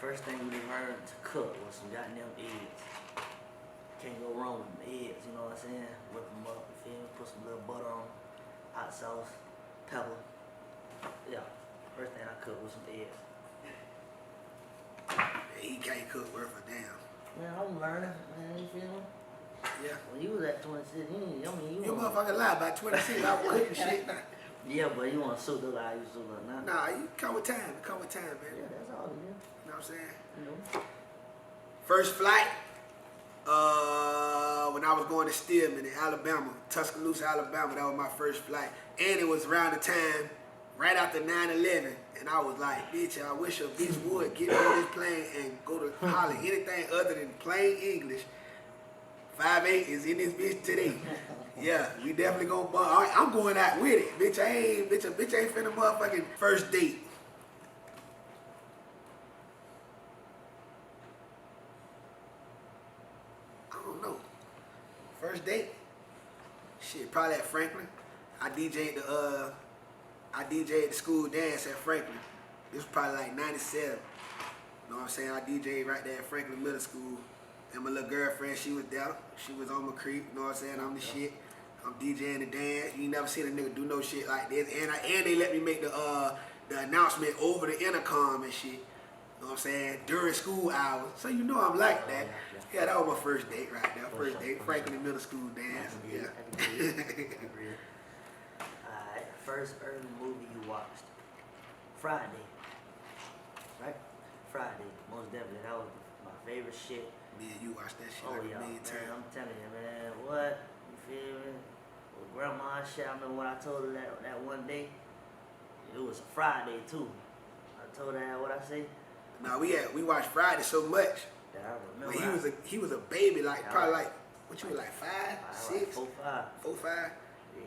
first thing we learned to cook was some goddamn eggs. Can't go wrong with them eggs, you know what I'm saying? Whip them up, you feel me? Put some little butter on, hot sauce, pepper. Yeah, first thing I cooked was some eggs. He can't cook worth a damn. Man, I'm learning, man, you feel me? Yeah. When you was at 26, you motherfucking lie, by 26, I was cooking shit now. Yeah, but you want to suit the how you suit the now. Nah, you come with time, man. Yeah, that's all it is. You know what I'm saying? You know. First flight, when I was going to Stillman in Alabama, Tuscaloosa, Alabama, that was my first flight. And it was around the time, right after 9/11, and I was like, bitch, I wish a bitch would get on this plane and go to holler anything other than plain English. 5'8" is in this bitch today. Yeah, we definitely gonna bump. I'm going out with it. Bitch, a bitch ain't finna motherfucking first date. I don't know. First date? Shit, probably at Franklin. I DJ'd the school dance at Franklin. This was probably like 97. You know what I'm saying? I DJ'd right there at Franklin Middle School. And my little girlfriend, she was there. She was on my creep, you know what I'm saying? I'm the shit. I'm DJing the dance. You never seen a nigga do no shit like this. And they let me make the announcement over the intercom and shit. You know what I'm saying? During school hours. So you know I'm like that. Yeah, that was my first date right there. First date, Franklin Middle School dance. Yeah. Alright, first early movie you watched. Friday. Right? Friday. Most definitely. That was my favorite shit. Man, you watched that shit like a million times. I'm telling you, man. What? You feel me? With grandma and shit, I remember when I told her that one day, it was a Friday too. I told her what I say. Nah, we watched Friday so much. That I remember. When he was a baby, like probably like what you were like 5, 6, 4, 5. 4, 5.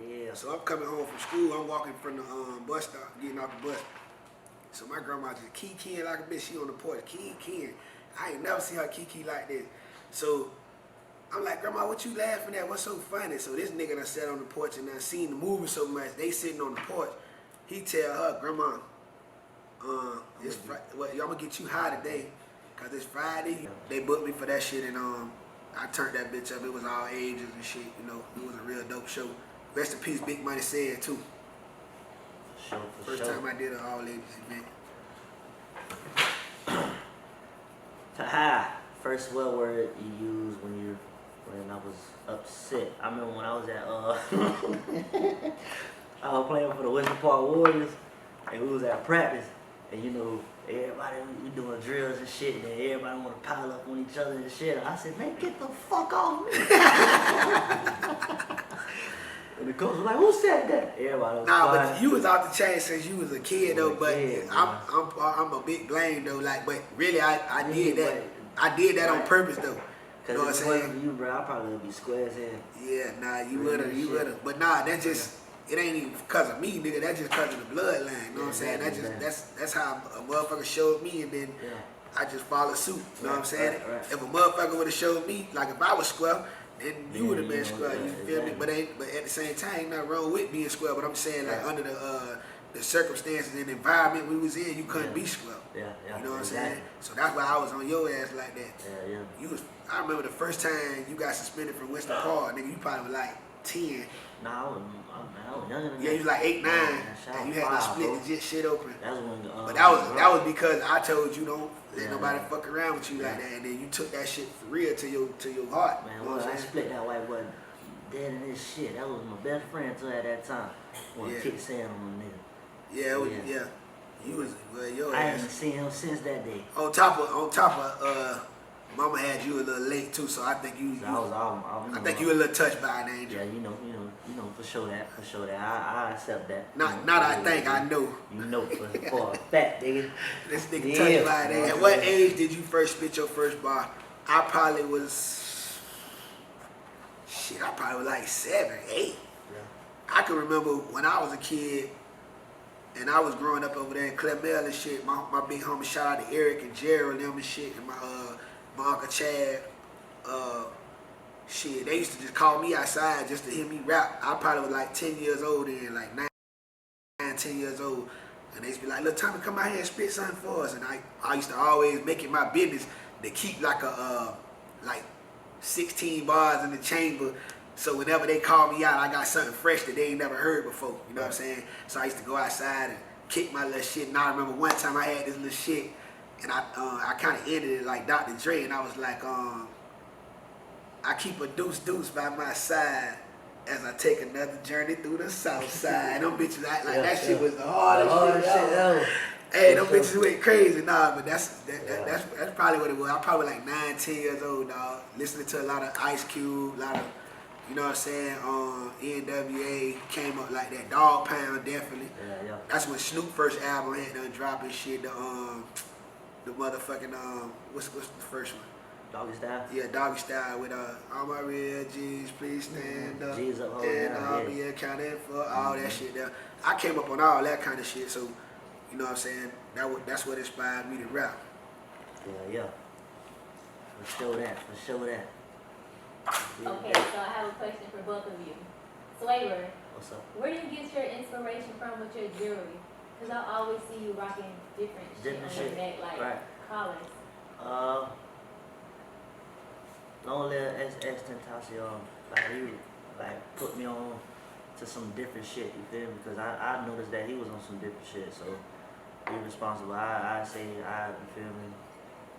Yeah. So I'm coming home from school. I'm walking from the bus stop, getting off the bus. So my grandma just keying like a bitch. She on the porch, keying. I ain't never seen her kiki like this. So I'm like, Grandma, what you laughing at? What's so funny? So this nigga done sat on the porch and done seen the movie so much. They sitting on the porch. He tell her, Grandma, I'm gonna get you high today, cause it's Friday. They booked me for that shit, and I turned that bitch up. It was all ages and shit. You know, it was a real dope show. Rest in peace, Big Money said too. First time I did an all ages event. Haha. First swear word you used when I was upset. I remember when I was at I was playing for the Western Park Warriors, and we was at practice, and you know, everybody, we doing drills and shit, and then everybody want to pile up on each other and shit. I said, man, get the fuck off me. And the coach was like, who said that? Everybody was quiet. But you was off the chain since you was a kid though. But I'm a big blame though. Like, but really, I did that. I did that on purpose though. Cause you know what I'm saying? You, bro, I probably would be square as hell. Yeah, nah, you would've. But nah, that just it ain't even because of me, nigga. That's just because of the bloodline. You know what I'm saying? That's how a motherfucker showed me, and then I just followed suit. You know what I'm saying? Right. If a motherfucker would have showed me, like if I was square, then you would have been square. You feel me? But at the same time, ain't nothing wrong with being square. But I'm saying like under the circumstances and environment we was in, you couldn't be square. Yeah. You know what I'm saying? So that's why I was on your ass like that. Yeah. I remember the first time you got suspended from Western Park, nigga. You probably was like 10. Nah, I was younger than that. Yeah, you was like 8, 9, and you had to split the shit open. That was when but that was because I told you don't let nobody fuck around with you like that, and then you took that shit for real to your heart. Man, you know I split that white boy dead in this shit. That was my best friend too at that time. When I kicked sand on the nigga. Yeah. You was your I ass. ain't seen him since that day. On top of Mama had you a little late too, so I think you. I think you a little touched by an angel. Yeah, you know, for sure that. I accept that. Not I think, I know. You know for a fact, nigga. This nigga touched by an angel. At what age did you first spit your first bar? I probably was. Shit, I probably was like 7, 8. Yeah. I can remember when I was a kid. And I was growing up over there in Clemel and shit. My big homie, shout out to Eric and Gerald and them and shit, and my Uncle Chad. Shit, they used to just call me outside just to hear me rap. I probably was like 10 years old then, like 9, 10 years old. And they used to be like, "Look, Tommy, come out here and spit something for us." And I used to always make it my business to keep like like 16 bars in the chamber. So whenever they call me out, I got something fresh that they ain't never heard before. You know what I'm saying? So I used to go outside and kick my little shit. And I remember one time I had this little shit, and I kind of ended it like Dr. Dre, and I was like, I keep a deuce by my side as I take another journey through the south side. Them bitches act like that shit was the hardest shit ever. Hey, them bitches went crazy. Nah, but that's probably what it was. I probably like 9, 10 years old, dog. Listening to a lot of Ice Cube, a lot of, you know what I'm saying, NWA came up like that. Dog Pound, definitely. Yeah. That's when Snoop first album had done dropping shit. The motherfucking, what's the first one? Doggy Style? Yeah, Doggy Style with all my real G's, please stand up. G's up, and I'll be accounted for all that shit there. I came up on all that kind of shit, so you know what I'm saying? That's what inspired me to rap. Yeah. For sure that. Yeah. Okay, so I have a question for both of you. Swavor, What's up? where do you get your inspiration from with your jewelry? Because I always see you rocking different shit on your neck, like right. collars. Lonely as Tentacion, like he like put me on to some different shit, you feel me? Because I noticed that he was on some different shit, so be responsible. I say you feel me?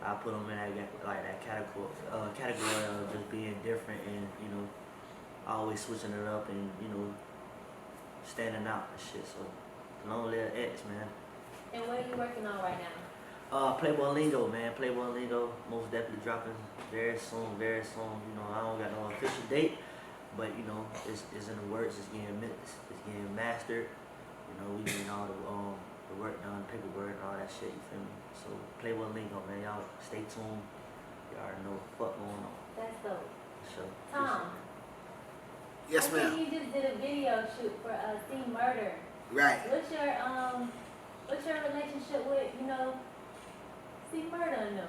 I put him in that category of just being different and, you know, always switching it up and, you know, standing out and shit. So long live X, man. And what are you working on right now? Playboy Lingo, man. Playboy Lingo most definitely dropping very soon. You know, I don't got no official date, but you know, it's in the works. It's getting mastered. You know, we getting all the work done, paperwork and all that shit. You feel me? So Playboy Lingo, man. Y'all stay tuned. Y'all already know what going on. That's dope. So, Tom. Yes, I ma'am. think you just did a video shoot for See Murder. Right. What's your relationship with, you know, See Murder and them?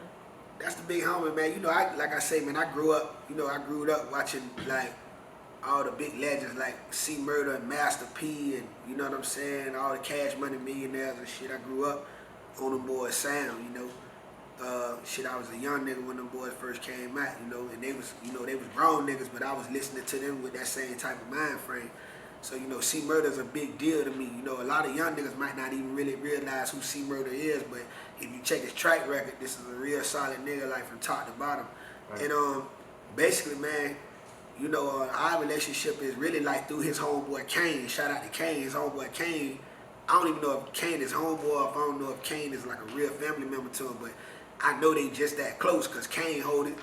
That's the big homie, man. You know, like I say, man, I grew up watching like all the big legends like C Murder and Master P and you know what I'm saying, all the Cash Money millionaires and shit. I grew up on them boys' sound, you know. I was a young nigga when them boys first came out, you know, and they was grown niggas, but I was listening to them with that same type of mind frame. So, you know, C Murder's a big deal to me. You know, a lot of young niggas might not even really realize who C Murder is, but if you check his track record, this is a real solid nigga, like from top to bottom. Right. And basically, man, you know, our relationship is really like through his homeboy Kane. Shout out to Kane, his homeboy Kane. I don't even know if Kane is homeboy, or if I don't know if Kane is like a real family member to him, but I know they just that close because Kane been holding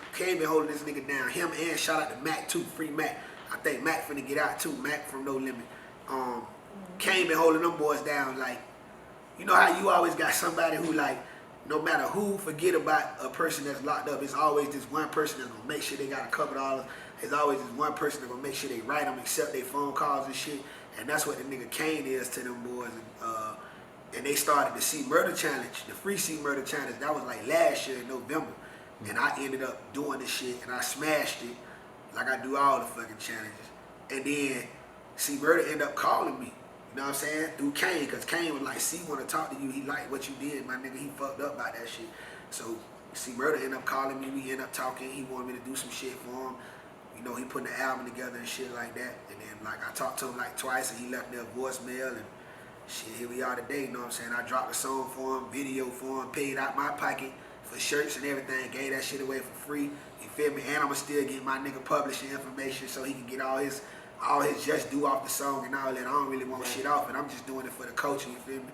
this nigga down. Him and shout out to Mac too, free Mac. I think Mac finna get out too, Mac from No Limit. Kane been holding them boys down. Like, you know how you always got somebody who like, no matter who forget about a person that's locked up, it's always this one person that's gonna make sure they got a couple dollars. There's always this one person that's gonna make sure they write them, accept their phone calls and shit. And that's what the nigga Kane is to them boys. And they started the C Murder Challenge, the free C Murder Challenge. That was like last year in November. And I ended up doing this shit and I smashed it like I do all the fucking challenges. And then C Murder ended up calling me, you know what I'm saying, through Kane, because Kane was like, C want to talk to you, he liked what you did, my nigga, he fucked up by that shit. So C Murder ended up calling me, we ended up talking, he wanted me to do some shit for him. You know, he putting the album together and shit like that. And then like I talked to him like twice and he left me a voicemail and shit, here we are today, you know what I'm saying? I dropped a song for him, video for him, paid out my pocket for shirts and everything, gave that shit away for free. You feel me? And I'ma still get my nigga publishing information so he can get all his just due off the song and all that. I don't really want shit off it. I'm just doing it for the coaching, you feel me?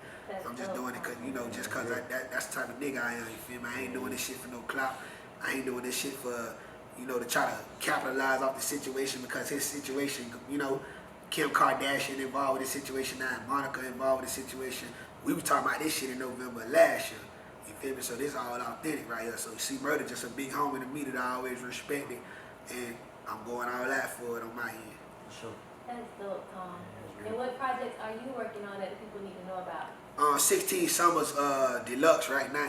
I'm just doing it cause, you know, just cause that's the type of nigga I am, you feel me? I ain't doing this shit for no clout. I ain't doing this shit for, you know, to try to capitalize off the situation because his situation, you know, Kim Kardashian involved with this situation now, Monica involved with this situation. We was talking about this shit in November last year. You feel me? So this all authentic right here. So C Murder just a big homie to me that I always respected, and I'm going all out for it on my end. For sure. That's dope, Tom. And what projects are you working on that people need to know about? 16 Summers Deluxe right now.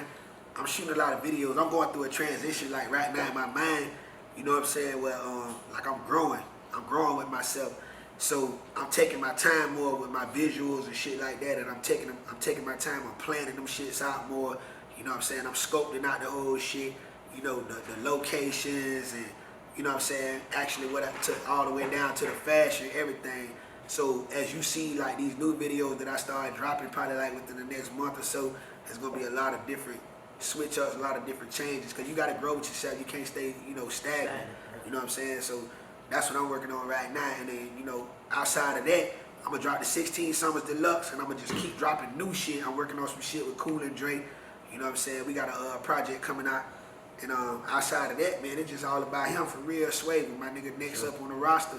I'm shooting a lot of videos. I'm going through a transition like right now in my mind. You know what I'm saying? Well, like I'm growing with myself. So I'm taking my time more with my visuals and shit like that, and I'm taking my time on planning them shits out more. You know what I'm saying? I'm scoping out the whole shit, you know, the locations and, you know what I'm saying, actually what I took all the way down to the fashion, everything. So as you see like these new videos that I started dropping probably like within the next month or so, there's gonna be a lot of different switch ups, a lot of different changes, because you gotta grow with yourself. You can't stay, you know, stagnant. You know what I'm saying? So that's what I'm working on right now. And then, you know, outside of that, I'm gonna drop the 16 Summers Deluxe, and I'm gonna just keep dropping new shit. I'm working on some shit with Cool and Dre. You know what I'm saying? We got a project coming out. And outside of that, man, it's just all about him for real. Swavor, my nigga next up on the roster.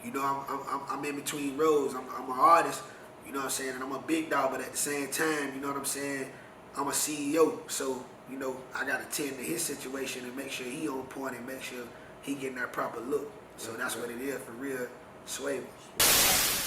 You know, I'm in between roles. I'm an artist, you know what I'm saying, and I'm a big dog, but at the same time, you know what I'm saying, I'm a CEO. So, you know, I gotta tend to his situation and make sure he on point and make sure he getting that proper look. So that's what it is for real, Swavor.